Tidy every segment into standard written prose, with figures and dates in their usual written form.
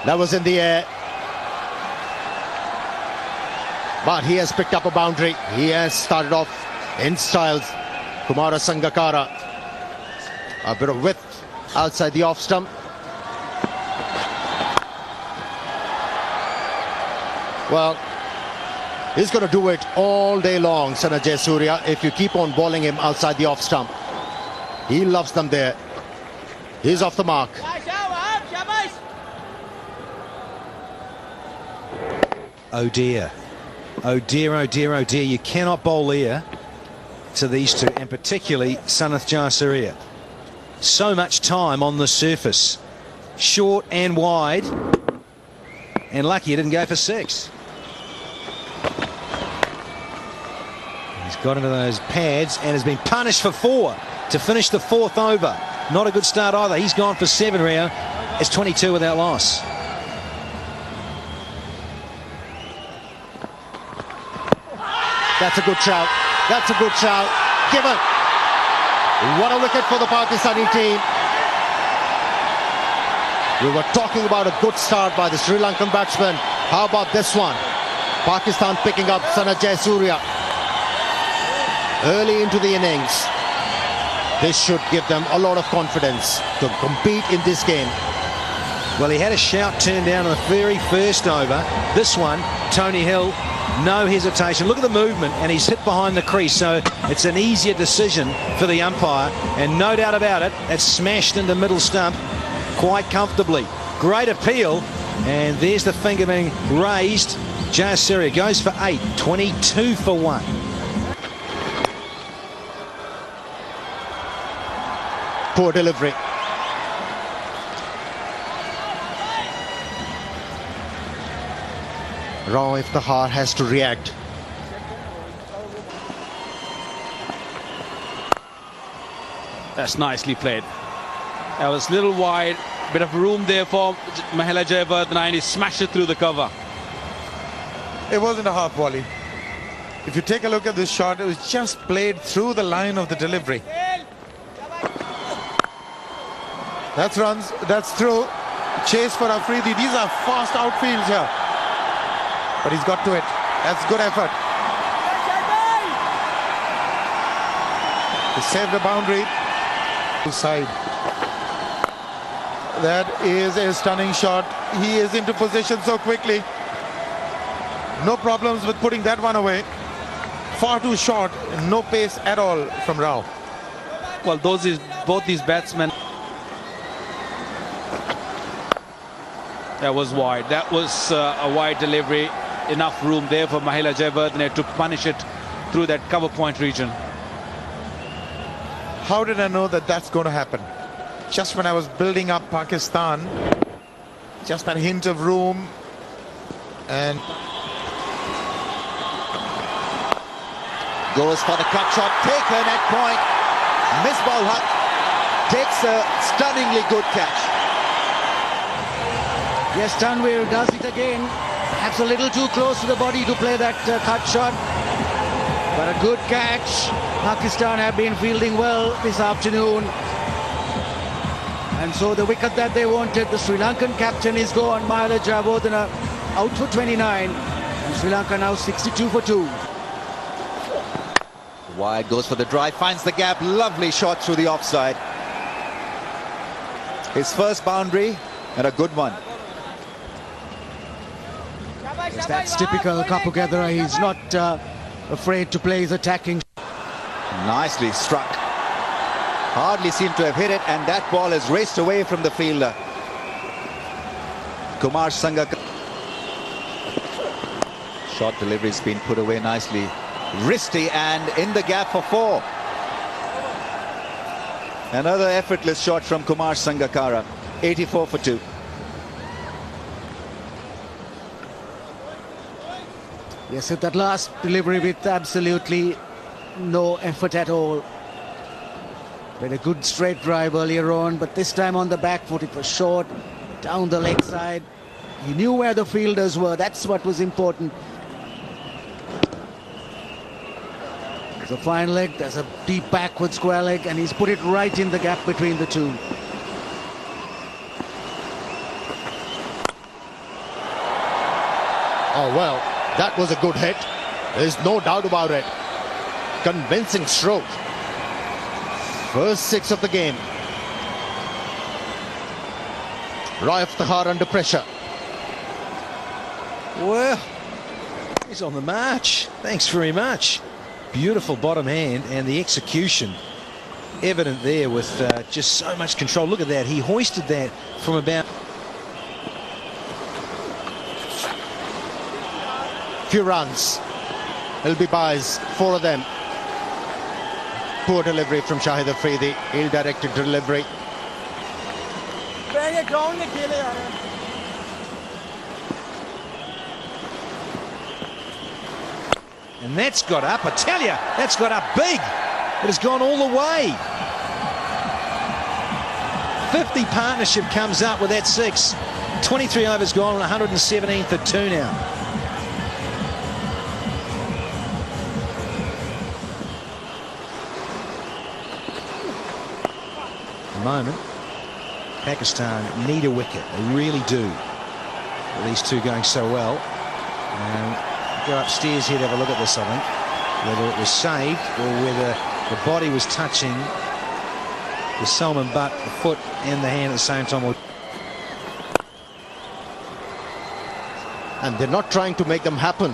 That was in the air. But he has picked up a boundary. He has started off in style. Kumara Sangakkara. A bit of width outside the off stump. Well, he's going to do it all day long, Sana Jayasuriya, if you keep on bowling him outside the off stump. He loves them there. He's off the mark. Oh dear. Oh dear, oh dear, oh dear. You cannot bowl here to these two, and particularly Sanath Jayasuriya. So much time on the surface. Short and wide. And lucky he didn't go for 6. He's got into those pads and has been punished for 4 to finish the 4th over. Not a good start either. He's gone for 7, Rio. It's 22 without loss. That's a good shout. That's a good shout. Given. What a wicket for the Pakistani team. We were talking about a good start by the Sri Lankan batsman. How about this one? Pakistan picking up Sana Jayasuriya early into the innings. This should give them a lot of confidence to compete in this game. Well, he had a shout turned down on the very first over. This one, Tony Hill, no hesitation. Look at the movement, and he's hit behind the crease, so it's an easier decision for the umpire. And no doubt about it, it's smashed into middle stump quite comfortably. Great appeal, and there's the finger being raised. Jayasuriya goes for 8, 22 for 1. Poor delivery. Raw if the heart has to react. That's nicely played. That was a little wide, bit of room there for Mahela Jayawardene, and he smashed it through the cover. It wasn't a half volley. If you take a look at this shot, it was just played through the line of the delivery. That's runs, that's through. Chase for Afridi. These are fast outfields here. But he's got to it. That's good effort. He saved the boundary. Side. That is a stunning shot. He is into position so quickly. No problems with putting that one away. Far too short. No pace at all from Rao. Well, both these batsmen. That was wide. That was a wide delivery. Enough room there for Mahela Jayawardene to punish it through that cover point region. How did I know that that's going to happen? Just when I was building up Pakistan, just that hint of room, and Goes for the cut shot, taken at point. Misbah Haq takes a stunningly good catch. Yes, Tanvir does it again. Perhaps a little too close to the body to play that cut shot. But a good catch. Pakistan have been fielding well this afternoon. And so the wicket that they wanted, the Sri Lankan captain is gone. Mahela Jayawardene out for 29. And Sri Lanka now 62 for 2. Wide, goes for the drive, finds the gap. Lovely shot through the offside. His first boundary, and a good one. Yes, that's typical Kapugedera. He's not afraid to play his attacking. Nicely struck. Hardly seemed to have hit it, and that ball has raced away from the fielder. Kumar Sangakkara. Short delivery's been put away nicely. Wristy and in the gap for 4. Another effortless shot from Kumar Sangakkara. 84 for 2. Yes, that last delivery with absolutely no effort at all. Played a good straight drive earlier on, but this time on the back foot. It was short, down the leg side. He knew where the fielders were. That's what was important. There's a fine leg, there's a deep backward square leg, and he's put it right in the gap between the two. Oh, well, that was a good hit. There's no doubt about it. Convincing stroke. First 6 of the game. Raif Tahar under pressure. Well, he's on the march. Thanks very much. Beautiful bottom hand, and the execution evident there with just so much control. Look at that. He hoisted that from about... Few runs. It'll be buys, 4 of them. Poor delivery from Shahid Afridi. Ill-directed delivery. And that's got up, I tell you, that's got up big. It has gone all the way. 50 partnership comes up with that 6. 23 overs gone, 117 for 2 now. At the moment, Pakistan need a wicket. They really do. With these two going so well. And go upstairs here to have a look at this, I think. Whether it was saved or whether the body was touching the Salman butt, the foot and the hand at the same time. And they're not trying to make them happen.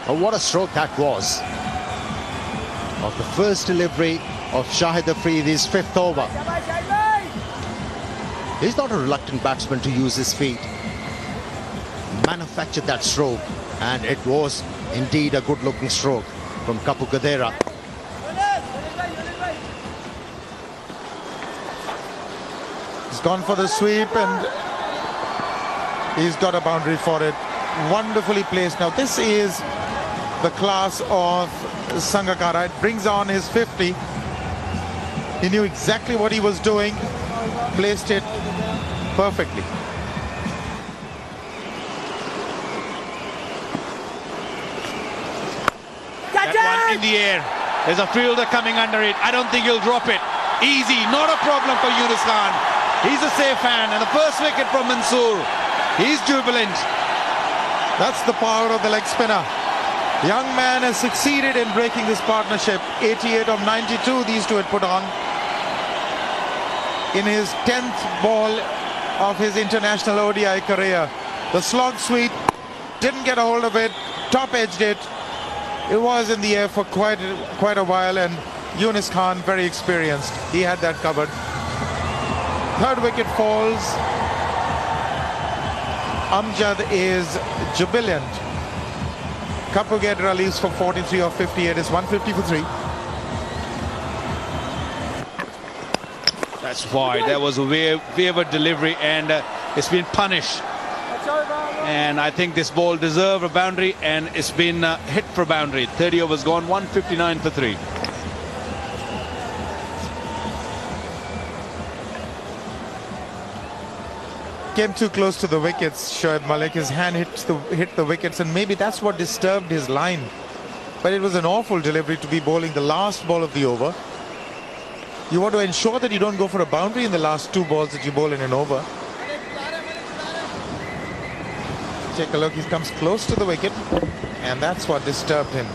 Oh, what a stroke that was. Of the first delivery of Shahid Afridi's 5th over. He's not a reluctant batsman to use his feet. Manufactured that stroke, and it was indeed a good-looking stroke from Kapu Gadera. He's gone for the sweep and he's got a boundary for it. Wonderfully placed. Now this is the class of Sangakkara. It brings on his 50. He knew exactly what he was doing, placed it perfectly. That one in the air. There's a fielder coming under it. I don't think he'll drop it. Easy, not a problem for Yunus Khan. He's a safe hand, and the first wicket from Mansoor. He's jubilant. That's the power of the leg spinner. Young man has succeeded in breaking this partnership. 88 of 92 these two had put on. In his 10th ball of his international ODI career. The slog sweep, didn't get a hold of it, top edged it. It was in the air for quite a while, and Yunus Khan, very experienced. He had that covered. 3rd wicket falls. Amjad is jubilant. Kapu Gadera leaves for 43 of 58. It's 150 for 3. That's wide. That was a wayward delivery, and it's been punished. And I think this ball deserved a boundary, and it's been hit for boundary. 30 overs gone, 159 for 3. Came too close to the wickets, Shoaib Malik. His hand hit the wickets, and maybe that's what disturbed his line. But it was an awful delivery to be bowling the last ball of the over. You want to ensure that you don't go for a boundary in the last 2 balls that you bowl in an over. Take a look, he comes close to the wicket, and that's what disturbed him.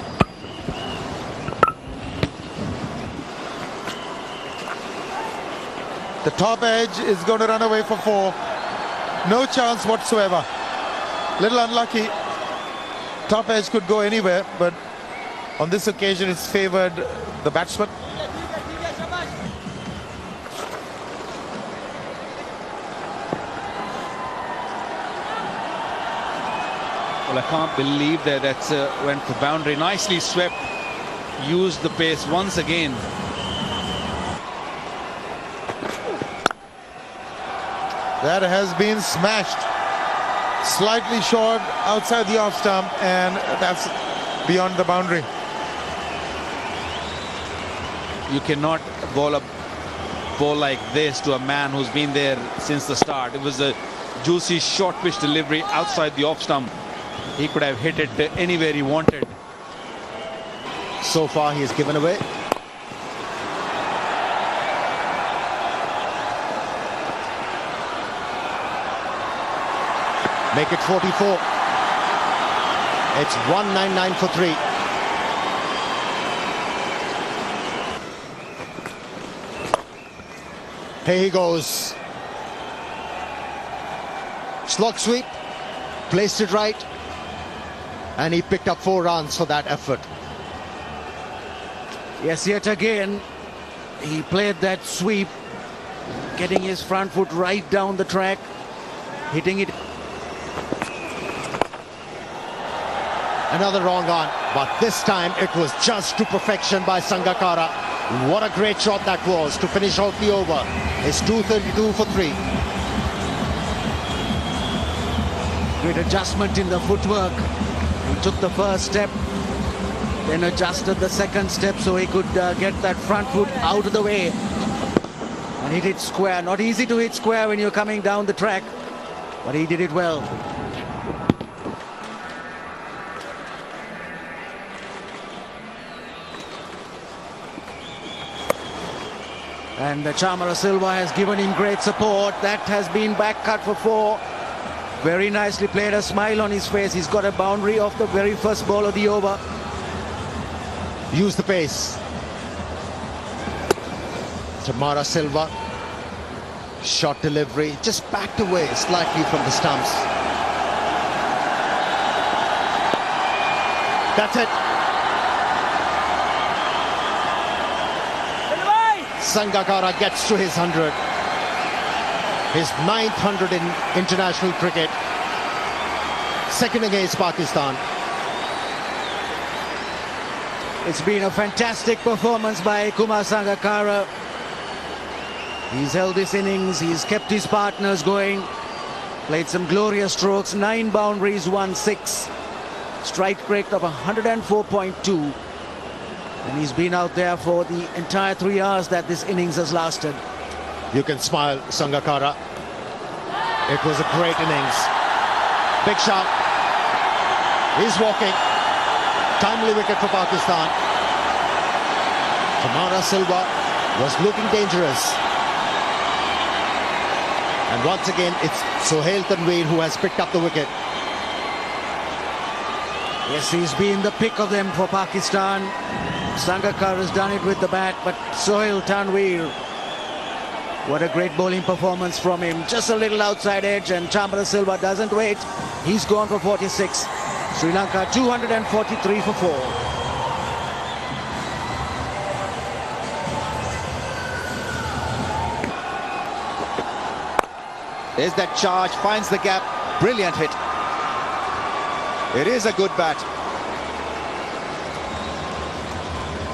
The top edge is going to run away for 4. No chance whatsoever. Little unlucky. Top edge could go anywhere, but on this occasion it's favoured the batsman. Well, I can't believe that went for boundary. Nicely swept. Used the pace once again. That has been smashed. Slightly short outside the off stump, and that's beyond the boundary. You cannot bowl a ball like this to a man who's been there since the start. It was a juicy short pitch delivery outside the off stump. He could have hit it anywhere he wanted. So far, he has given away. Make it 44. It's 199 for 3. Here he goes. Slog sweep, placed it right, and he picked up 4 runs for that effort. Yes, yet again, he played that sweep, getting his front foot right down the track, hitting it. Another wrong on, but this time it was just to perfection by Sangakkara. What a great shot that was to finish out the over. It's 232 for 3. Great adjustment in the footwork. He took the first step, then adjusted the second step so he could get that front foot out of the way and hit it square. Not easy to hit square when you're coming down the track, but he did it well. And Chamara Silva has given him great support. That has been back cut for 4. Very nicely played, a smile on his face. He's got a boundary off the very first ball of the over. Use the pace. Chamara Silva. Shot delivery. Just backed away slightly from the stumps. That's it. Sangakkara gets to his 100. His 9th 100 in international cricket. Second against Pakistan. It's been a fantastic performance by Kumar Sangakkara. He's held this innings, he's kept his partners going, played some glorious strokes, 9 boundaries, 1 6. Strike rate of 104.2. And he's been out there for the entire 3 hours that this innings has lasted. You can smile, Sangakkara. It was a great innings. Big shot. He's walking. Timely wicket for Pakistan. Chamara Silva was looking dangerous. And once again, it's Sohail Tanveer who has picked up the wicket. Yes, he's been the pick of them for Pakistan. Sangakkara has done it with the bat, but Sohail Tanveer, what a great bowling performance from him. Just a little outside edge, and Chamara Silva doesn't wait. He's gone for 46. Sri Lanka 243 for 4. There's that charge, finds the gap. Brilliant hit. It is a good bat.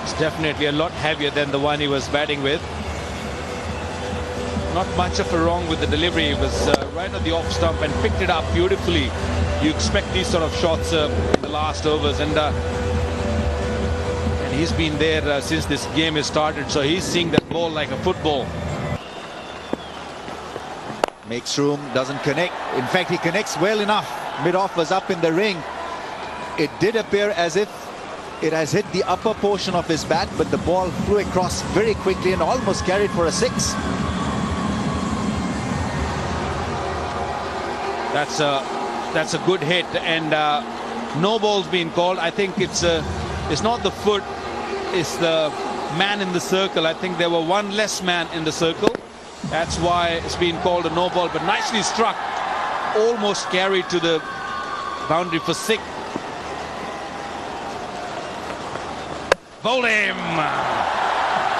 It's definitely a lot heavier than the one he was batting with. Not much of a wrong with the delivery. It was right at the off stump and picked it up beautifully. You expect these sort of shots in the last overs, and he's been there since this game has started, so he's seeing that ball like a football. Makes room, doesn't connect. In fact, he connects well enough. Mid-off was up in the ring. It did appear as if it has hit the upper portion of his bat, but the ball flew across very quickly and almost carried for a 6. That's a good hit, and no ball's been called. I think it's not the foot, it's the man in the circle. I think there were one less man in the circle. That's why it's been called a no ball, but nicely struck. Almost carried to the boundary for 6. Bowled him.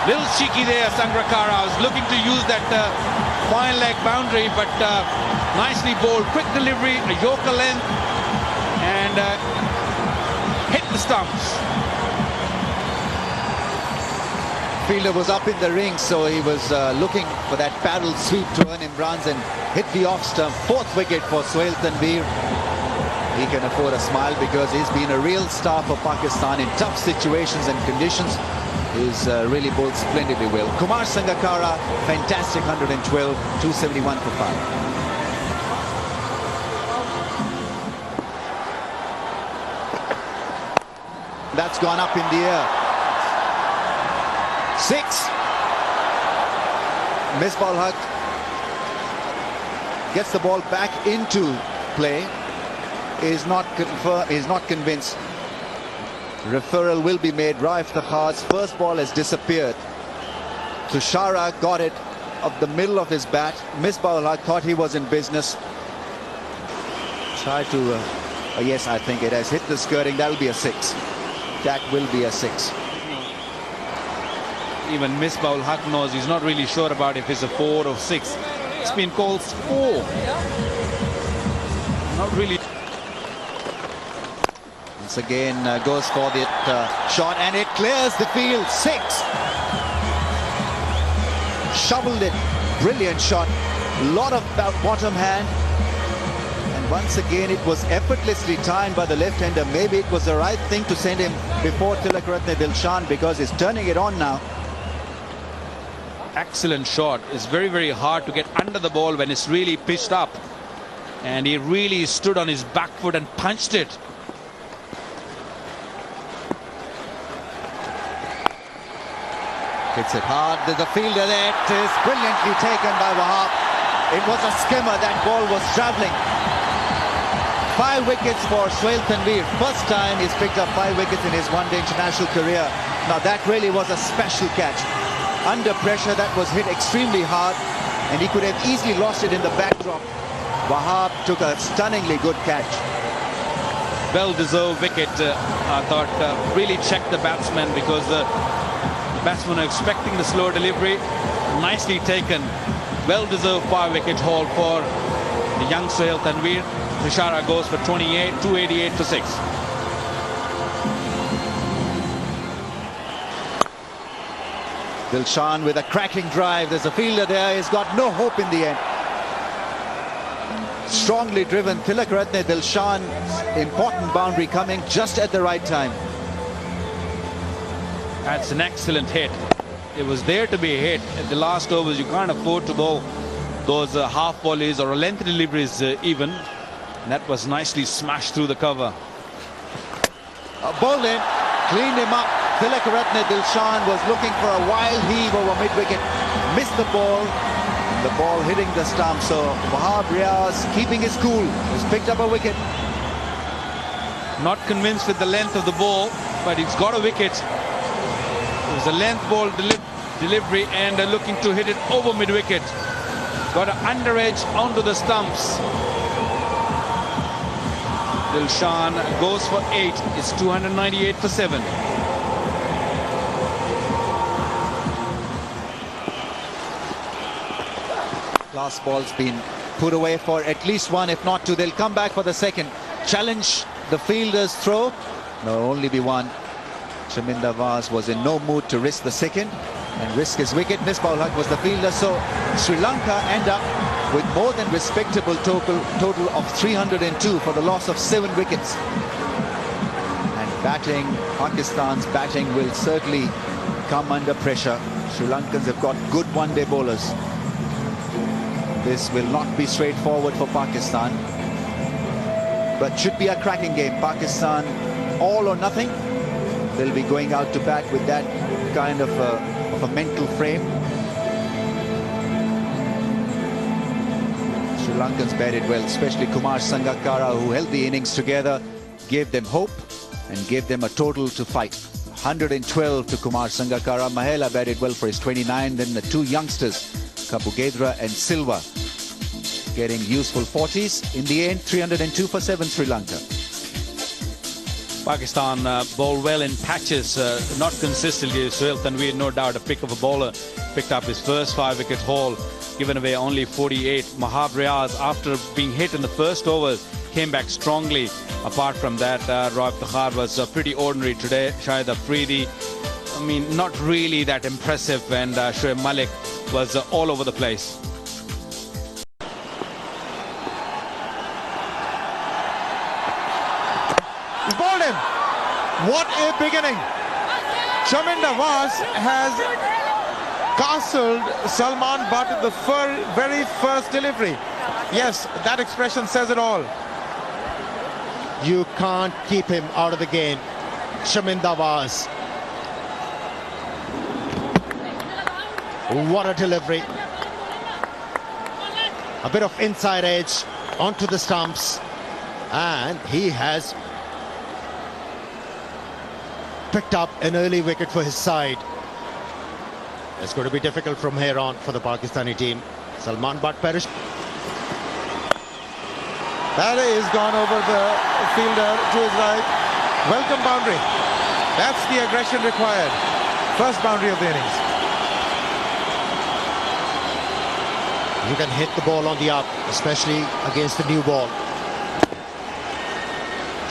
Little cheeky there, Sangakkara. Was looking to use that fine leg boundary, but nicely bowled. Quick delivery, a yorker length, and hit the stumps. Fielder was up in the ring, so he was looking for that paddle sweep to earn him runs and hit the off stump. 4th wicket for Sohail Tanveer. He can afford a smile because he's been a real star for Pakistan in tough situations and conditions. He's really bowled splendidly well. Kumar Sangakkara, fantastic 112, 271 for 5. That's gone up in the air. 6. Misball Haq gets the ball back into play. Is not convinced. Referral will be made. Raif Takhar's first ball has disappeared. Tushara got it up the middle of his bat. Misbah-ul-Haq thought he was in business. Tried to... yes, I think it has hit the skirting. That will be a 6. That will be a 6. Even Misbah-ul-Haq knows he's not really sure about if it's a 4 or 6. Spin calls 4. Not really. Once again goes for the shot and it clears the field. 6. Shoveled it. Brilliant shot. Lot of bottom hand. And once again it was effortlessly timed by the left-hander. Maybe it was the right thing to send him before Tilakaratne Dilshan, because he's turning it on now. Excellent shot. It's very, very hard to get under the ball when it's really pitched up. And he really stood on his back foot and punched it. Hits it hard. There's a fielder there. It is brilliantly taken by Wahab. It was a skimmer. That ball was travelling. 5 wickets for Suhail Tanveer. First time he's picked up 5 wickets in his one-day international career. Now that really was a special catch. Under pressure, that was hit extremely hard, and he could have easily lost it in the backdrop. Wahab took a stunningly good catch. Well-deserved wicket. I thought really checked the batsman, because the batsmen are expecting the slow delivery. Nicely taken. Well-deserved 5-wicket haul for the young Suhail Tanveer. Tushara goes for 28, 288 for 6. Dilshan with a cracking drive. There's a fielder there. He's got no hope in the end. Strongly driven. Tilakaratne Dilshan. Important boundary coming just at the right time. That's an excellent hit. It was there to be hit. At the last overs, you can't afford to bowl those half volleys or length deliveries even. And that was nicely smashed through the cover. Bowled in. Cleaned him up. Tilakaratne Dilshan was looking for a wild heave over mid-wicket. Missed the ball. The ball hitting the stump. So Wahab Riaz, keeping his cool, has picked up a wicket. Not convinced with the length of the ball, but he's got a wicket. It was a length ball delivery, and looking to hit it over mid-wicket. Got an under edge onto the stumps. Dilshan goes for 8. It's 298 for 7. Last ball's been put away for at least 1, if not 2. They'll come back for the second. Challenge the fielder's throw. No, only be 1. Chaminda Vaz was in no mood to risk the second and risk his wicket. Misbah-ul-Haq was the fielder. So Sri Lanka end up with more than respectable total of 302 for the loss of 7 wickets. And batting, Pakistan's batting will certainly come under pressure. Sri Lankans have got good one-day bowlers. This will not be straightforward for Pakistan, but should be a cracking game. Pakistan, all or nothing. They'll be going out to bat with that kind of a mental frame. Sri Lankans batted well, especially Kumar Sangakkara, who held the innings together, gave them hope and gave them a total to fight. 112 to Kumar Sangakkara. Mahela batted well for his 29. Then the 2 youngsters, Kapugedra and Silva, getting useful 40s. In the end, 302 for 7 Sri Lanka. Pakistan bowled well in patches, not consistently. Suhail Tanveer, no doubt, a pick of a bowler, picked up his first 5-wicket haul, given away only 48. Wahab Riaz, after being hit in the first overs, came back strongly. Apart from that, Raif Takhar was pretty ordinary today. Shahid Afridi, I mean, not really that impressive, and Shoaib Malik was all over the place. He's bowled him. What a beginning. Chaminda Vaz has castled Salman Butt in the very first delivery. Yes, that expression says it all. You can't keep him out of the game. Chaminda Vaz. What a delivery. A bit of inside edge onto the stumps. And he has picked up an early wicket for his side. It's going to be difficult from here on for the Pakistani team. Salman Butt Parish. That is gone over the fielder to his right. Welcome boundary. That's the aggression required. First boundary of the innings. You can hit the ball on the up, especially against the new ball.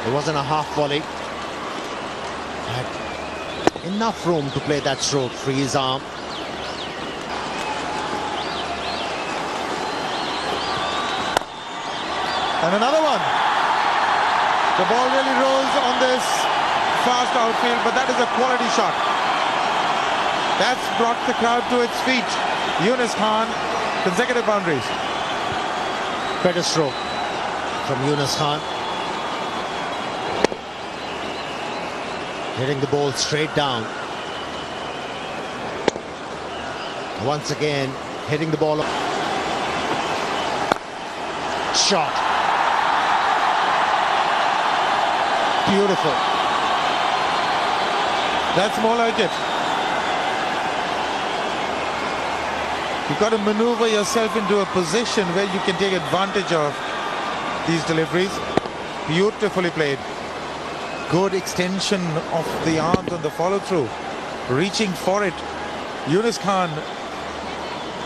It wasn't a half volley. Had enough room to play that stroke, free his arm. And another one. The ball really rolls on this fast outfield, but that is a quality shot. That's brought the crowd to its feet. Yunus Khan, consecutive boundaries. Better stroke from Yunus Khan. Hitting the ball straight down. Once again, hitting the ball. Shot. Beautiful. That's more like it. You've got to maneuver yourself into a position where you can take advantage of these deliveries. Beautifully played. Good extension of the arms on the follow-through. Reaching for it. Yunus Khan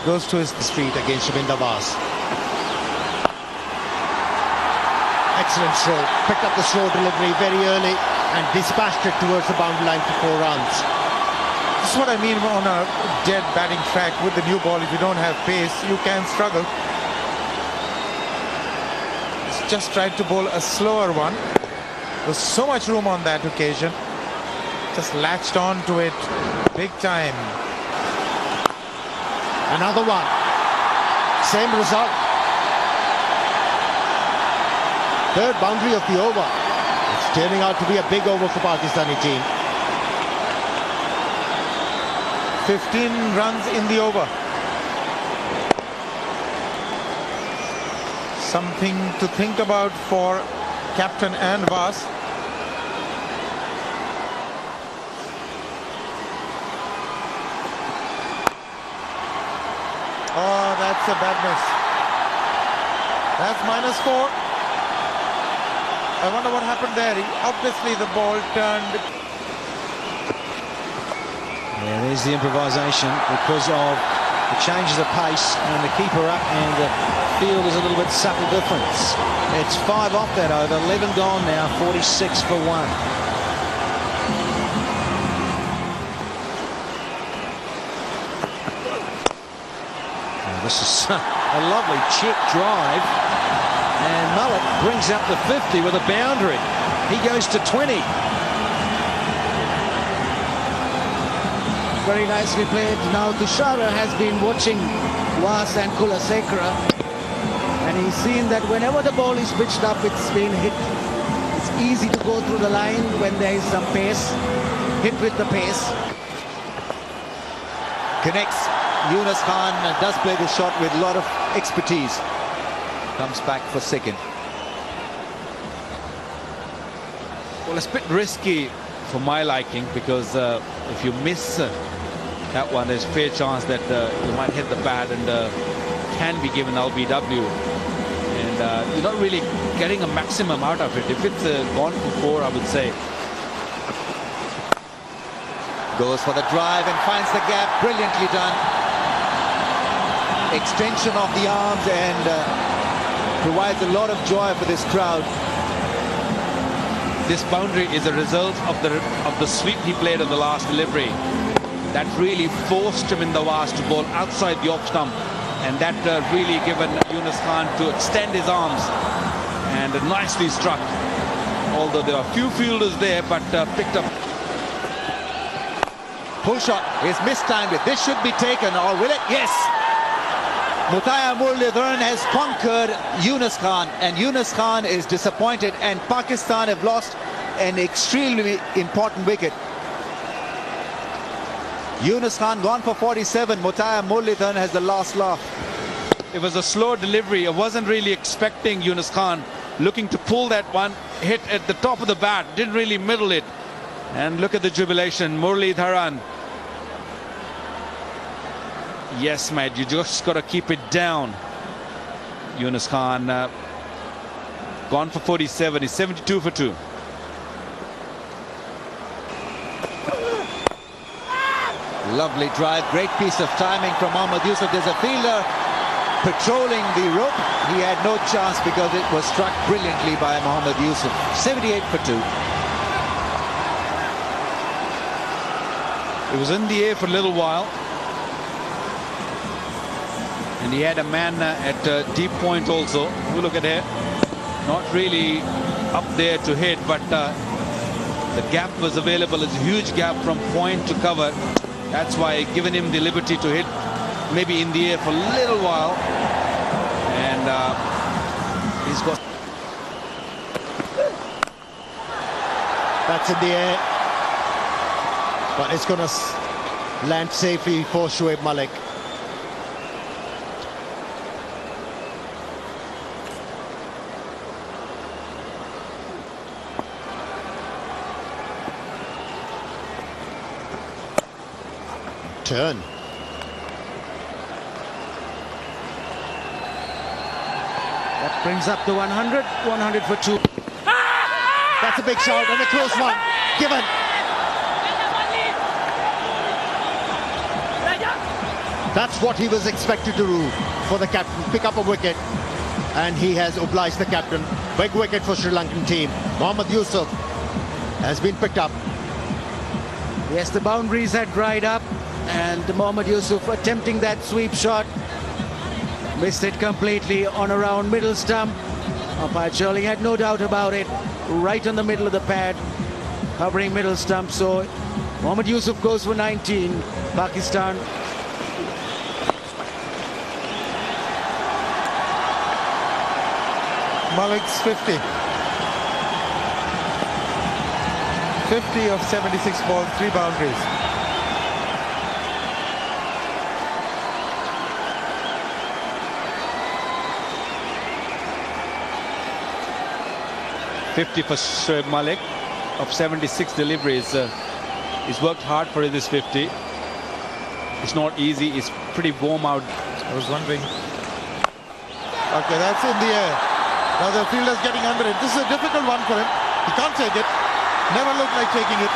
goes to his street against Shaminda Vas. Excellent stroke. Picked up the slow delivery very early and dispatched it towards the boundary line for 4 runs. This is what I mean on a dead batting track with the new ball. If you don't have pace, you can struggle. He's just tried to bowl a slower one. There's so much room on that occasion. Just latched on to it big time. Another one. Same result. Third boundary of the over. It's turning out to be a big over for Pakistani team. 15 runs in the over. Something to think about for captain and Vas. Oh, that's a bad miss. That's -4. I wonder what happened there. Obviously the ball turned. Yeah, there's the improvisation because of the changes of pace and the keeper up and the field is a little bit subtle difference. It's 5 off that over, 11 gone now, 46 for 1. This is a lovely check drive, and Mullet brings up the 50 with a boundary. He goes to 20. Very nicely played. Now Tushara has been watching Vas and Kulasekara, and he's seen that whenever the ball is pitched up, it's been hit. It's easy to go through the line when there is some pace. Hit with the pace. Connects. Yunus Khan does play this shot with a lot of expertise. Comes back for second. Well, it's a bit risky for my liking because if you miss that one, there's a fair chance that you might hit the pad and can be given LBW. And you're not really getting a maximum out of it. If it's gone for 4, I would say. Goes for the drive and finds the gap. Brilliantly done. Extension of the arms and provides a lot of joy for this crowd. This boundary is a result of the sweep he played on the last delivery. That really forced him in the Vas to bowl outside the off stump, and that really given Yunus Khan to extend his arms and nicely struck. Although there are a few fielders there, but picked up. Pull shot is mistimed. This should be taken, or will it? Yes. Mutaya Muralidharan has conquered Yunus Khan, and Yunus Khan is disappointed, and Pakistan have lost an extremely important wicket. Yunus Khan gone for 47. Mutaya Muralidharan has the last laugh. It was a slow delivery. I wasn't really expecting Yunus Khan looking to pull that one, hit at the top of the bat, didn't really middle it. And look at the jubilation, Muralidharan. Yes, mate, you just got to keep it down. Yunus Khan gone for 47, he's 72 for 2. Lovely drive, great piece of timing from Mohammad Yusuf. There's a fielder patrolling the rope. He had no chance because it was struck brilliantly by Mohammad Yusuf. 78 for 2. It was in the air for a little while. And he had a man at deep point also. You look at it. Not really up there to hit, but the gap was available. It's a huge gap from point to cover. That's why given him the liberty to hit maybe in the air for a little while. And he's got... That's in the air. But it's going to land safely for Shoaib Malik. Turn. That brings up the 100. 100 for 2. That's a big shot and a close one. Given. That's what he was expected to do for the captain. Pick up a wicket. And he has obliged the captain. Big wicket for Sri Lankan team. Mohammad Yusuf has been picked up. Yes, the boundaries had dried up. And Mohammad Yusuf attempting that sweep shot. Missed it completely on around middle stump. Umpire Shirley had no doubt about it. Right on the middle of the pad. Covering middle stump. So Mohammad Yusuf goes for 19. Pakistan. Malik's 50. 50 of 76 balls, 3 boundaries. .50 for Shoaib Malik of 76 deliveries. He's worked hard for this 50. It's not easy. It's pretty warm out. I was wondering. Okay, that's in the air. Now the fielder's getting under it. This is a difficult one for him. He can't take it. Never looked like taking it.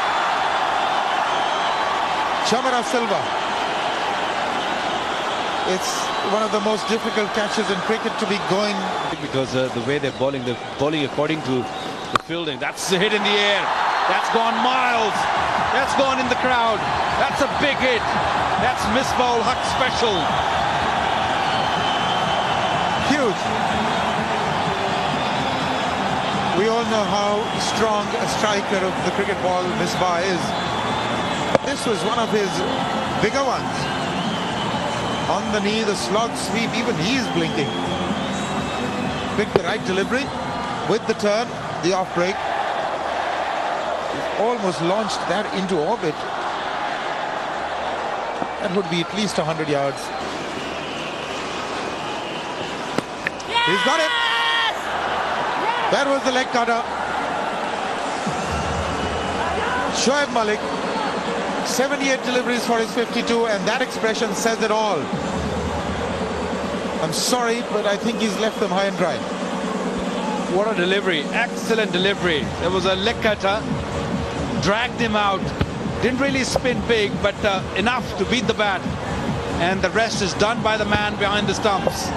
Chamara Silva. It's one of the most difficult catches in cricket to be going. Because the way they're bowling according to the fielding. That's a hit in the air. That's gone miles. That's gone in the crowd. That's a big hit. That's Misbah-ul Haq special. Huge. We all know how strong a striker of the cricket ball Misbah is. This was one of his bigger ones. On the knee, the slog sweep, even he is blinking. Picked the right delivery with the turn, the off break. He's almost launched that into orbit. That would be at least 100 yards. Yes! He's got it. Yes! That was the leg cutter. Shoaib Malik, 78 deliveries for his 52, and that expression says it all. I'm sorry, but I think he's left them high and dry. What a delivery. Excellent delivery. There was a leg cutter. Dragged him out. Didn't really spin big, but enough to beat the bat. And the rest is done by the man behind the stumps.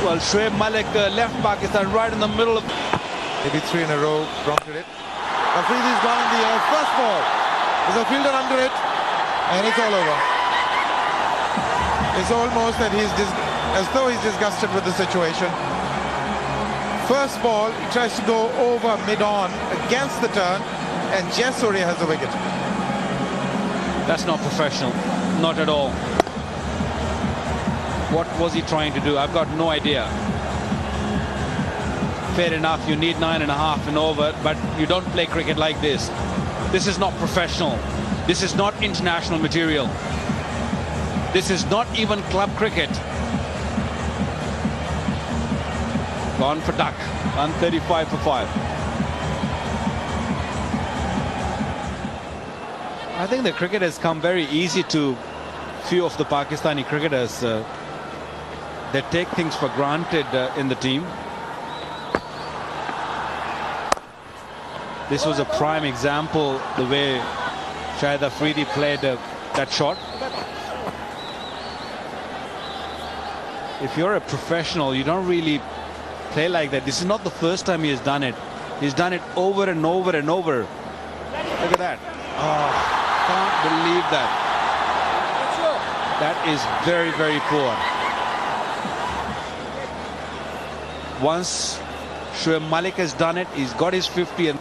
Well, Shoaib Malik left Pakistan right in the middle of... Maybe 3 in a row prompted it. Afridi's gone in the air. First ball. There's a fielder under it. And it's all over. It's almost that as though he's disgusted with the situation. First ball, he tries to go over mid-on against the turn, and Jayasuriya has the wicket. That's not professional. Not at all. What was he trying to do? I've got no idea. Fair enough, you need 9.5 and over, but you don't play cricket like this. This is not professional. This is not international material. This is not even club cricket. Gone for duck. 135 for 5. I think the cricket has come very easy to few of the Pakistani cricketers. They take things for granted in the team. This was a prime example, the way Shahid Afridi played that shot. If you're a professional, you don't really play like that. This is not the first time he has done it. He's done it over and over and over. Look at that. Oh, can't believe that. That is very, very poor. Once Shoaib Malik has done it, he's got his 50 and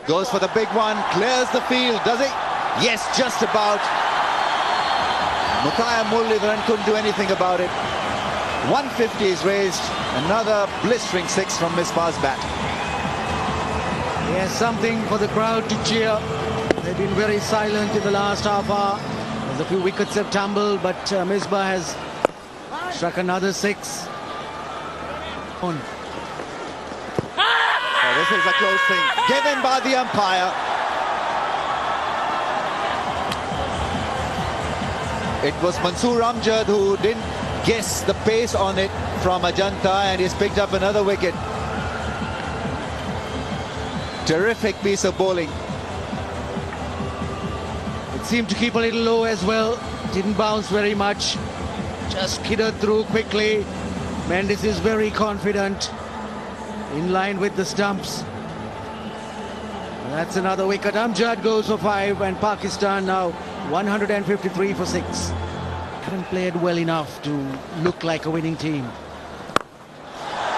Goes for the big one, clears the field, does he? Yes, just about. Mutaya Muralidharan couldn't do anything about it. 150 is raised. Another blistering 6 from Misbah's bat. Yes, something for the crowd to cheer. They've been very silent in the last half hour. There's a few wickets have tumbled, but Misbah has struck another 6. Oh, this is a close thing. Given by the umpire. It was Mansoor Amjad who didn't guess the pace on it from Ajanta, and he's picked up another wicket. Terrific piece of bowling. It seemed to keep a little low as well. Didn't bounce very much. Just skidded through quickly. Mendes is very confident. In line with the stumps. And that's another wicket. Amjad goes for 5, and Pakistan now 153 for 6. Haven't played well enough to look like a winning team.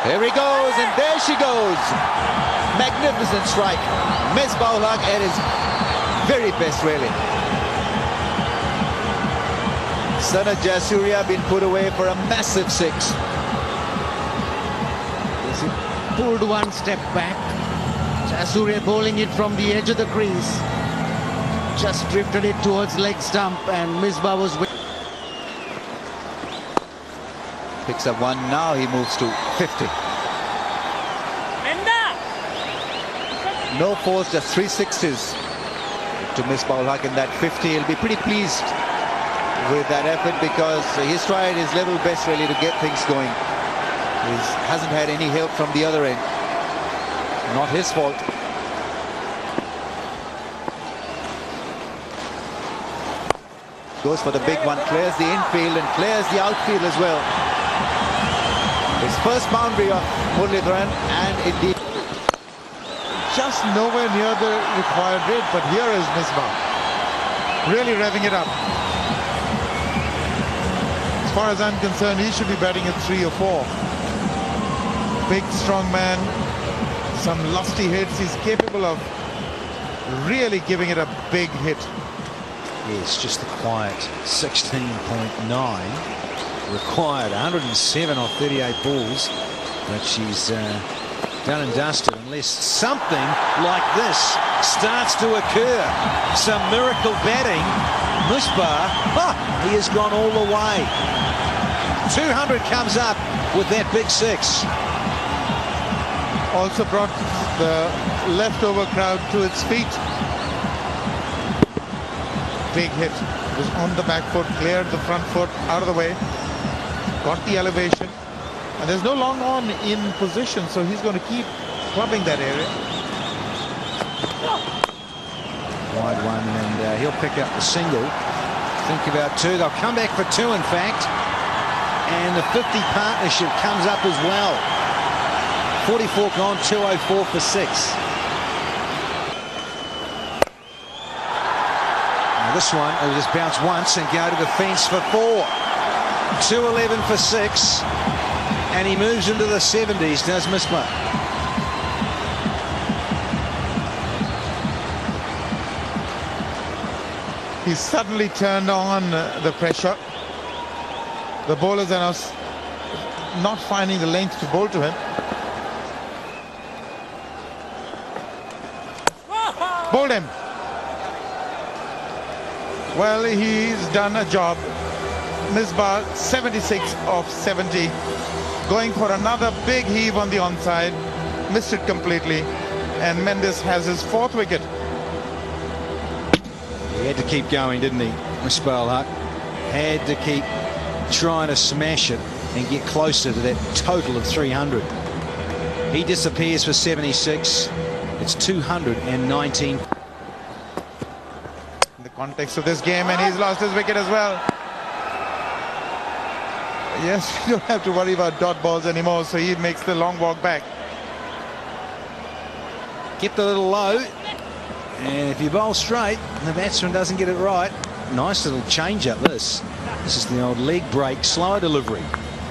Here he goes, and there she goes. Magnificent strike. Misbah-ul Haq at his very best, really. Sanat Jayasuriya been put away for a massive 6. Pulled one step back. Jayasuriya bowling it from the edge of the crease. Just drifted it towards leg stump, and Misbah was with. Picks up 1 now, he moves to 50. No fours, just 3 6s to Misbah-ul Haq in that 50. He'll be pretty pleased with that effort because he's tried his level best really to get things going. He hasn't had any help from the other end. Not his fault. Goes for the big one, clears the infield and clears the outfield as well. His first boundary of Muralidharan, and indeed Just nowhere near the required rate, but here is Misbah. Really revving it up. As far as I'm concerned, he should be batting at 3 or 4. Big, strong man, some lusty hits. He's capable of really giving it a big hit. Yes, just the quiet 16.9 required. 107 off 38 balls, but she's done and dusted unless something like this starts to occur. Some miracle batting. Misbah, he has gone all the way. 200 comes up with that big 6. Also brought the leftover crowd to its feet. Big hit. It was on the back foot, cleared the front foot out of the way, got the elevation, and there's no long on in position, so he's going to keep clubbing that area. Wide one, and he'll pick up the single. Think about 2. They'll come back for 2, in fact. And the 50 partnership comes up as well. 44 gone, 204 for 6. Now this one, it'll just bounce once and go to the fence for 4. 211 for 6. And he moves into the 70s, does Misbah. He's suddenly turned on the pressure. The bowlers are now not finding the length to bowl to him. Bowled him. Well, he's done a job. Misbah 76 of 70. going for another big heave on the onside. Missed it completely. And Mendes has his 4th wicket. He had to keep going, didn't he, Misbah-ul-Haq? Had to keep trying to smash it and get closer to that total of 300. He disappears for 76. It's 219. In the context of this game, and he's lost his wicket as well. Yes, we don't have to worry about dot balls anymore, so he makes the long walk back. Kept a little low, and if you bowl straight, the batsman doesn't get it right. Nice little change up this. This is the old leg break, slower delivery,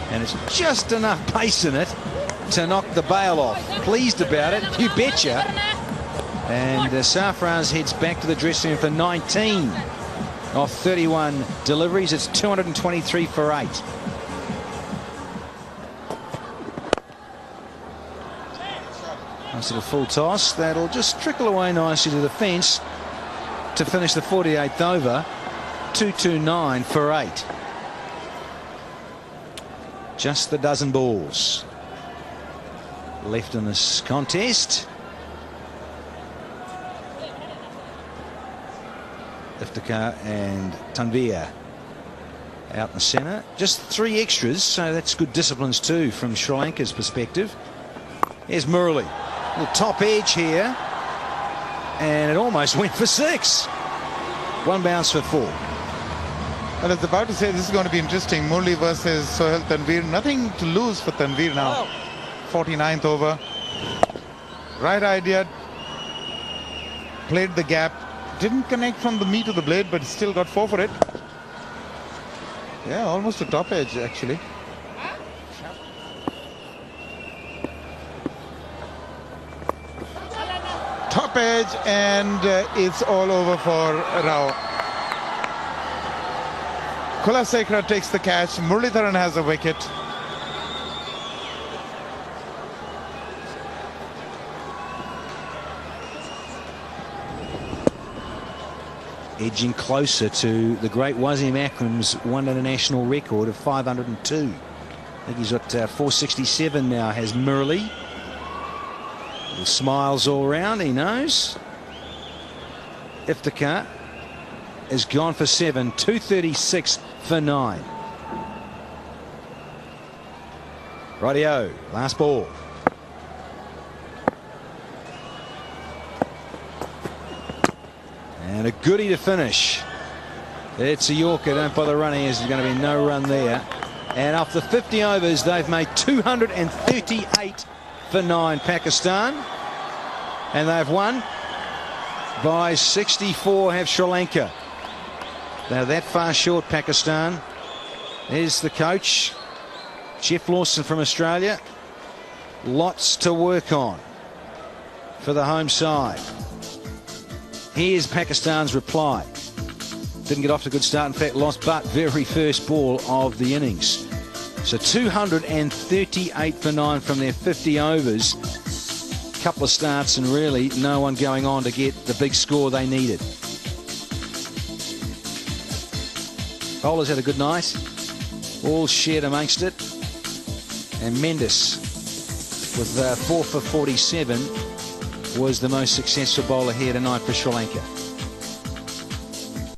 and it's just enough pace in it to knock the bail off. Pleased about it, you betcha. And Sarfraz heads back to the dressing room for 19 off 31 deliveries. It's 223 for 8. Nice little full toss. That'll just trickle away nicely to the fence to finish the 48th over. 229 for 8. Just the dozen balls left in this contest. Iftikhar and Tanveer out in the centre. Just 3 extras, so that's good disciplines too from Sri Lanka's perspective. Here's Murali. Little top edge here, and it almost went for 6. 1 bounce for 4. Well, I was about to say this is going to be interesting. Murali versus Sohail Tanveer. Nothing to lose for Tanveer now. 49th over. Right idea. Played the gap. Didn't connect from the meat of the blade, but still got 4 for it. Yeah, almost a top edge actually. Top edge, and it's all over for Rao. Kulasekara takes the catch. Muralitharan has a wicket. Edging closer to the great Wasim Akram's one international record of 502. I think he's got 467 now, has Murali. Little smiles all round, he knows. Iftikhar is gone for 7, 236 for 9. Rightio, last ball. And a goodie to finish. It's a Yorker, don't bother running as there's going to be no run there. And after 50 overs, they've made 238 for 9, Pakistan. And they've won by 64, have Sri Lanka. They're that far short, Pakistan. There's the coach, Jeff Lawson from Australia. Lots to work on for the home side. Here's Pakistan's reply. Didn't get off to a good start, in fact lost but very first ball of the innings. So 238 for 9 from their 50 overs. Couple of starts and really no one going on to get the big score they needed. Bowlers had a good night. All shared amongst it. And Mendes with 4 for 47 was the most successful bowler here tonight for Sri Lanka.